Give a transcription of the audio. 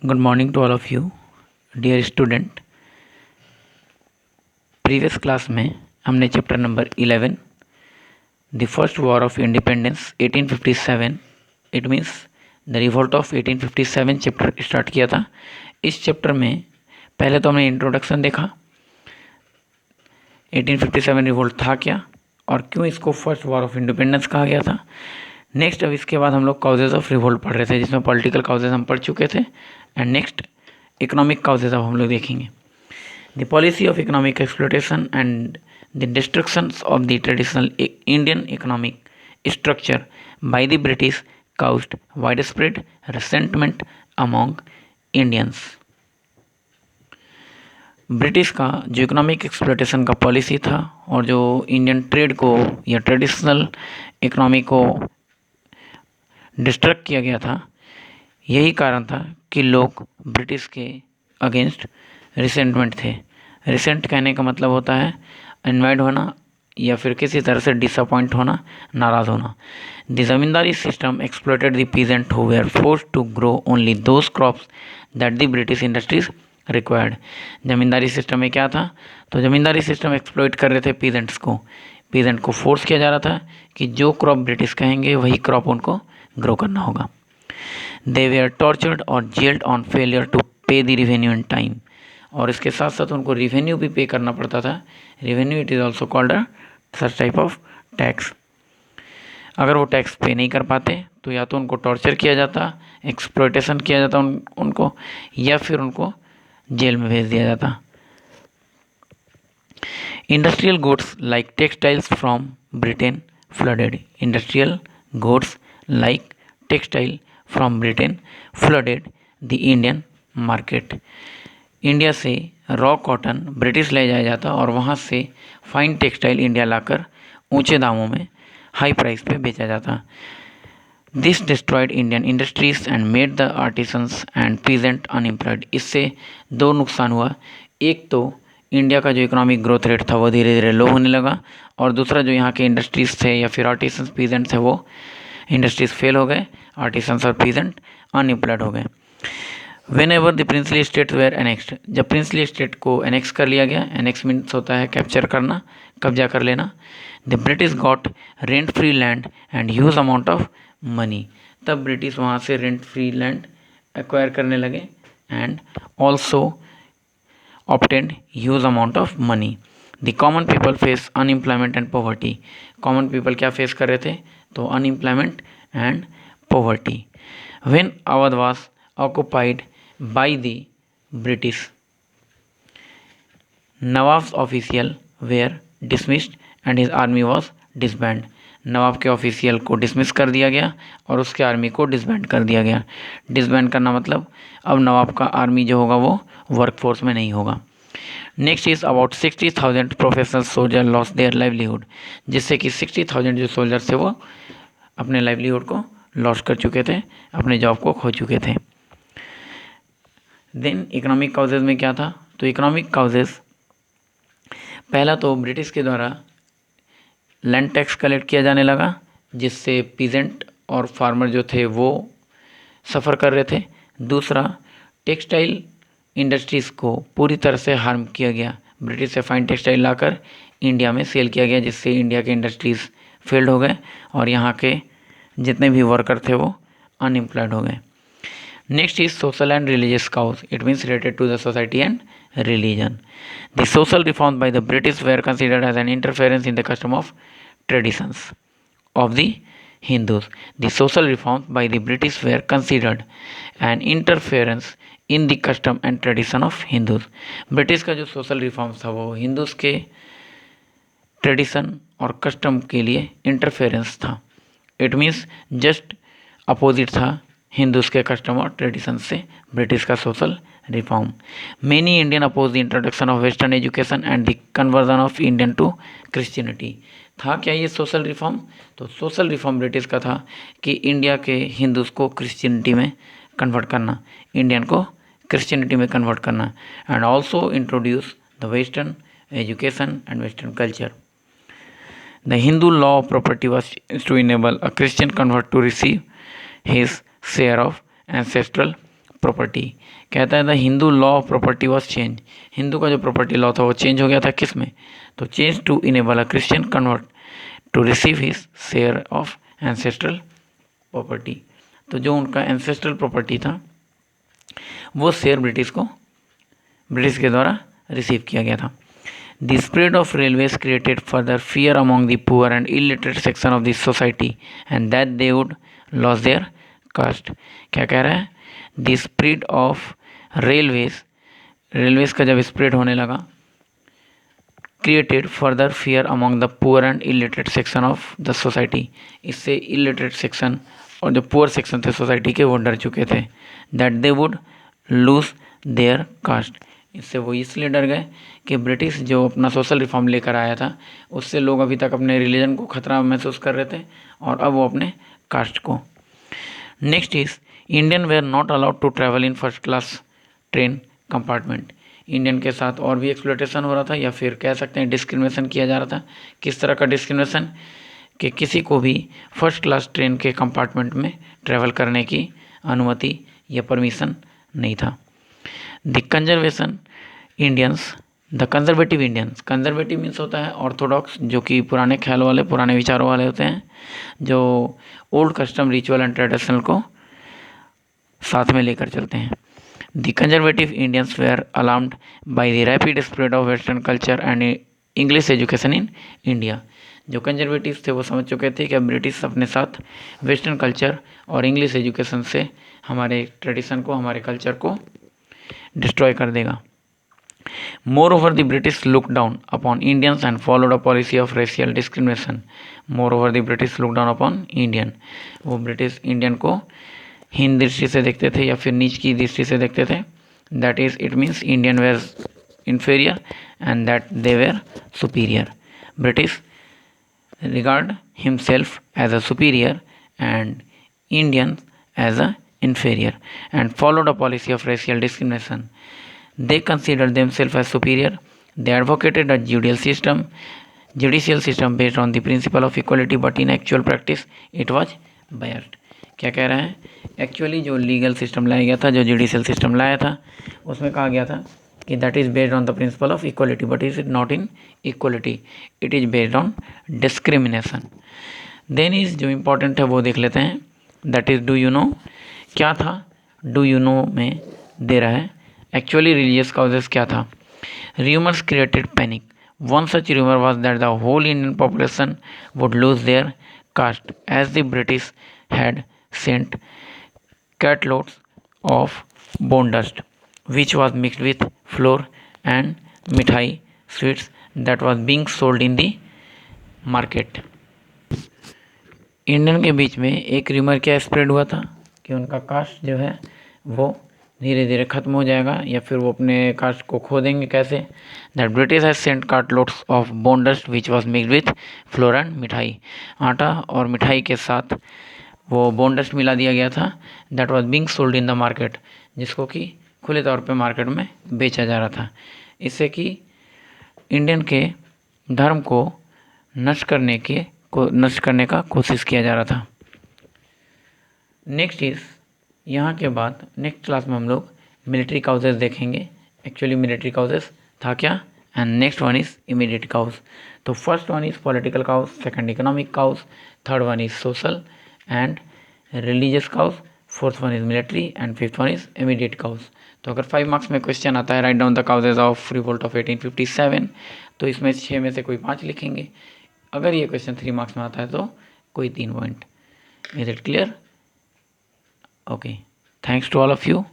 Good morning to all of you, dear student. Previous class में हमने chapter number 11 the first war of independence 1857 it means the revolt of 1857 chapter start किया था। इस chapter में पहले तो हमने इंट्रोडक्शन देखा, 1857 रिवोल्ट था क्या और क्यों इसको फर्स्ट वॉर ऑफ इंडिपेंडेंस कहा गया था। नेक्स्ट अब इसके बाद हम लोग काउजेज ऑफ रिवोल्ट पढ़ रहे थे, जिसमें पॉलिटिकल काउजेज हम पढ़ चुके थे। एंड नेक्स्ट इकोनॉमिक काउजेज अब हम लोग देखेंगे। The policy of economic exploitation and the destructions of the traditional Indian economic structure by the British caused widespread resentment among Indians. British का जो इकोनॉमिक एक्सप्लोइटेशन का पॉलिसी था और जो इंडियन ट्रेड को या ट्रेडिशनल इकोनॉमी को डिस्ट्रक्ट किया गया था, यही कारण था कि लोग ब्रिटिश के अगेंस्ट रिसेंटमेंट थे। रिसेंट कहने का मतलब होता है इन्वाइड होना या फिर किसी तरह से डिसअपॉइंट होना, नाराज़ होना। The zamindari system exploited the peasant who were forced to grow only those crops that the British industries required. Zamindari system में क्या था, तो ज़मींदारी सिस्टम एक्सप्लॉइट कर रहे थे पीजेंट्स को। पीजेंट को फोर्स किया जा रहा था कि जो क्रॉप ब्रिटिश कहेंगे वही क्रॉप उनको ग्रो करना होगा। दे वेयर टॉर्चर्ड और जेल्ड ऑन फेलियर टू पे द रिवेन्यू इन टाइम। और इसके साथ साथ उनको रिवेन्यू भी पे करना पड़ता था। Revenue it is also called a such type of tax. अगर वो टैक्स पे नहीं कर पाते तो या तो उनको टॉर्चर किया जाता, एक्सप्लॉइटेशन किया जाता उनको, या फिर उनको जेल में भेज दिया जाता। Industrial goods like textiles from Britain flooded. Industrial goods like textile from Britain flooded the Indian market. India से रॉ कॉटन ब्रिटिश ले जाया जाता और वहाँ से फाइन टेक्सटाइल इंडिया लाकर ऊंचे दामों में हाई प्राइस पे बेचा जाता। This destroyed Indian industries and made the artisans and peasant unemployed. इससे दो नुकसान हुआ। एक तो इंडिया का जो इकोनॉमिक ग्रोथ रेट था वो धीरे धीरे लो होने लगा, और दूसरा जो यहाँ के इंडस्ट्रीज थे या फिर आर्टिसंस पीजेंट थे वो इंडस्ट्रीज फेल हो गए, आर्टिसंस और पीजेंट अनएम्प्लॉयड हो गए। Whenever the princely state were annexed, जब प्रिंसली स्टेट को एनेक्स कर लिया गया, एनेक्स मीन्स होता है कैप्चर करना, कब्जा कर लेना। The British got rent free land and huge amount of money. तब ब्रिटिश वहाँ से रेंट फ्री लैंड एक्वायर करने लगे and also obtained huge amount of money. The common people face unemployment and poverty. Common people क्या face कर रहे थे, तो unemployment and poverty. When Awadh was occupied by the British, Nawab's official were dismissed and his army was disbanded. नवाब के official को dismiss कर दिया गया और उसके आर्मी को डिसबैंड कर दिया गया। डिसबैंड करना मतलब अब नवाब का आर्मी जो होगा वो वर्कफोर्स में नहीं होगा। Next is about 60,000 professional soldier loss their livelihood, जिससे कि 60,000 जो सोल्जर थे वो अपने लाइवलीहुड को लॉस कर चुके थे, अपने जॉब को खो चुके थे। देन इकोनॉमिक काउजेज में क्या था, तो इकोनॉमिक काउजेज पहला तो ब्रिटिश के द्वारा लैंड टैक्स कलेक्ट किया जाने लगा, जिससे पीजेंट और फार्मर जो थे वो सफ़र कर रहे थे। दूसरा, टेक्सटाइल इंडस्ट्रीज़ को पूरी तरह से हार्म किया गया। ब्रिटिश से फाइन टेक्सटाइल लाकर इंडिया में सेल किया गया, जिससे इंडिया के इंडस्ट्रीज़ फेल्ड हो गए और यहाँ के जितने भी वर्कर थे वो अनएम्प्लॉयड हो गए। Next is social and religious cause. It means related to the society and religion. The social reforms by the British were considered as an interference in the custom of traditions of the Hindus. The social reforms by the British were considered an interference in the custom and tradition of Hindus. British का जो social reforms था वो Hindus के tradition और custom के लिए interference था। It means just opposite था हिंदूज के कस्टम और ट्रेडिशन से ब्रिटिश का social reform. Many Indian oppose the introduction of western education and the conversion of Indian to Christianity. था क्या ये सोशल रिफॉर्म, तो सोशल रिफॉर्म ब्रिटिश का था कि इंडिया के हिंदूज को क्रिश्चियनिटी में कन्वर्ट करना, इंडियन को क्रिश्चियनिटी में कन्वर्ट करना, and also introduce the western education and western culture. The Hindu law of property was to enable a Christian convert to receive his share of ancestral property. कहता है the Hindu law of property was change, Hindu का जो property law था वो change हो गया था किस में, तो change to enable a Christian convert to receive his share of ancestral property. तो जो उनका एंसेस्ट्रल प्रॉपर्टी था वो शेयर ब्रिटिश के द्वारा रिसीव किया गया था। The spread of railways created further fear among the poor and illiterate section of the society and that they would loss their caste. क्या कह रहा है, द स्प्रेड ऑफ रेलवेज का जब स्प्रेड होने लगा, created further fear among the poor and illiterate section of the society, इससे illiterate section और जो पुअर सेक्शन थे सोसाइटी के वो डर चुके थे, that they would lose their cast, इससे वो इसलिए डर गए कि ब्रिटिश जो अपना सोशल रिफॉर्म लेकर आया था उससे लोग अभी तक अपने रिलीजन को खतरा महसूस कर रहे थे और अब वो अपने कास्ट को। Next is Indian were not allowed to travel in first class train compartment. Indian के साथ और भी एक्सप्लॉयटेशन हो रहा था या फिर कह सकते हैं डिस्क्रिमिनेशन किया जा रहा था। किस तरह का डिस्क्रिमिनेशन, कि किसी को भी फर्स्ट क्लास ट्रेन के कंपार्टमेंट में ट्रैवल करने की अनुमति या परमिशन नहीं था। The conservation Indians, the conservative Indians, conservative means होता है ऑर्थोडॉक्स, जो कि पुराने ख्याल वाले, पुराने विचारों वाले होते हैं, जो old custom, ritual and traditional को साथ में लेकर चलते हैं। The conservative Indians were alarmed by the rapid spread of western culture and English education in India. जो कंजर्वेटिव थे वो समझ चुके थे कि अब ब्रिटिश अपने साथ वेस्टर्न कल्चर और इंग्लिश एजुकेशन से हमारे ट्रेडिशन को, हमारे कल्चर को डिस्ट्रॉय कर देगा। Moreover, the British looked down upon Indians and followed a policy of racial discrimination. Moreover, the British looked down upon Indian. वो ब्रिटिश इंडियन को हीन दृष्टि से देखते थे या फिर नीच की दृष्टि से देखते थे। That is, it means Indian were inferior and that they were superior. British regard himself as a superior and Indian as a inferior and followed a policy of racial discrimination. They considered themselves as superior. They advocated a judicial system based on the principle of equality, but in actual practice it was biased. क्या कह रहा है, actually जो legal system लाया गया था, जो judicial system लाया था, उसमें कहा गया था कि that is based on the principle of equality, but is not inequality, it is based on discrimination. Then is जो इम्पोर्टेंट है वो देख लेते हैं, that is do you know. क्या था डू यू नो में दे रहा है, एक्चुअली रिलीजियस काउजेस क्या था। Rumours created panic, one such rumour was that the whole Indian population would lose their caste as the British had sent cartloads of bone dust which was mixed with flour and mithai sweets that was being sold in the market। Indian के बीच में एक rumour क्या spread हुआ था कि उनका cast जो है वो धीरे धीरे ख़त्म हो जाएगा या फिर वो अपने कास्ट को खो देंगे। कैसे, that British has sent cartloads of bone dust which was mixed with flour and मिठाई, आटा और मिठाई के साथ वो बोन डस्ट मिला दिया गया था। That was being sold in the market, जिसको कि खुले तौर पे मार्केट में बेचा जा रहा था। इससे कि इंडियन के धर्म को नष्ट करने का कोशिश किया जा रहा था। नेक्स्ट इज, यहाँ के बाद नेक्स्ट क्लास में हम लोग मिलिट्री काउजेस देखेंगे। एक्चुअली मिलिट्री काउजेस था क्या, and next one is immediate cause. तो first one is political cause, second economic cause, third one is social and religious cause, fourth one is military and fifth one is immediate cause. तो अगर 5 marks में question आता है write down the causes of revolt of 1857, तो इसमें 6 में से कोई 5 लिखेंगे। अगर ये क्वेश्चन 3 मार्क्स में आता है तो कोई 3 point. Is it clear? Okay, thanks to all of you.